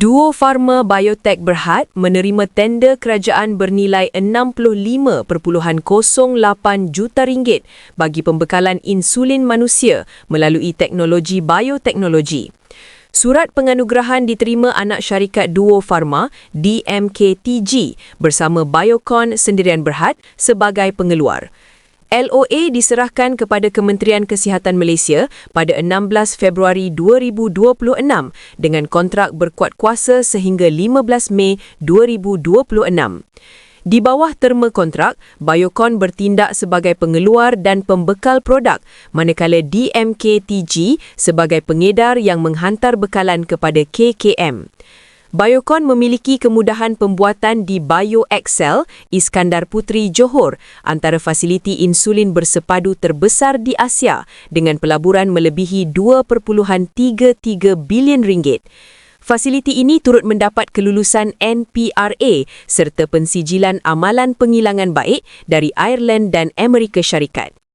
Duo Farma Biotech Berhad menerima tender kerajaan bernilai RM65.08 juta bagi pembekalan insulin manusia melalui teknologi bioteknologi. Surat penganugerahan diterima anak syarikat Duo Farma, DMKTG, bersama Biocon Sendirian Berhad sebagai pengeluar. LOA diserahkan kepada Kementerian Kesihatan Malaysia pada 16 Februari 2026 dengan kontrak berkuat kuasa sehingga 15 Mei 2026. Di bawah terma kontrak, Biocon bertindak sebagai pengeluar dan pembekal produk, manakala DMKTG sebagai pengedar yang menghantar bekalan kepada KKM. Biocon memiliki kemudahan pembuatan di BioXcel, Iskandar Puteri, Johor, antara fasiliti insulin bersepadu terbesar di Asia dengan pelaburan melebihi RM2.33 bilion. Fasiliti ini turut mendapat kelulusan NPRA serta pensijilan amalan penghilangan baik dari Ireland dan Amerika Syarikat.